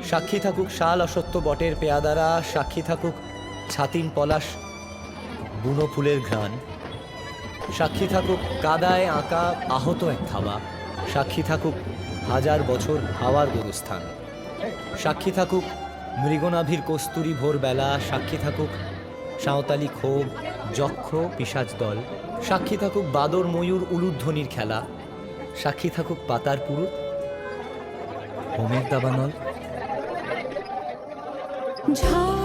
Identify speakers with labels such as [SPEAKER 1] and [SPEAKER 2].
[SPEAKER 1] সাক্ষী থাকুক শাল অসত্য বটের পেয়াদারা, সাক্ষী থাকুক ছাতিম পলাশ বুনো ফুলের ঘ্রাণ, সাক্ষী থাকুক কাদায় আঁকা আহত এক থাবা, সাক্ষী থাকুক হাজার বছর হাওয়ার গোরস্থান, সাক্ষী থাকুক মৃগনাভির কস্তুরী ভোরবেলা, সাক্ষী থাকুক সাঁওতালি ক্ষোভ যক্ষ পিশাচ দল, সাক্ষী থাকুক বাদর ময়ূর উলুধ্বনির খেলা, সাক্ষী থাকুক পাতার পুরুত হোমের দাবানল।
[SPEAKER 2] ঝড়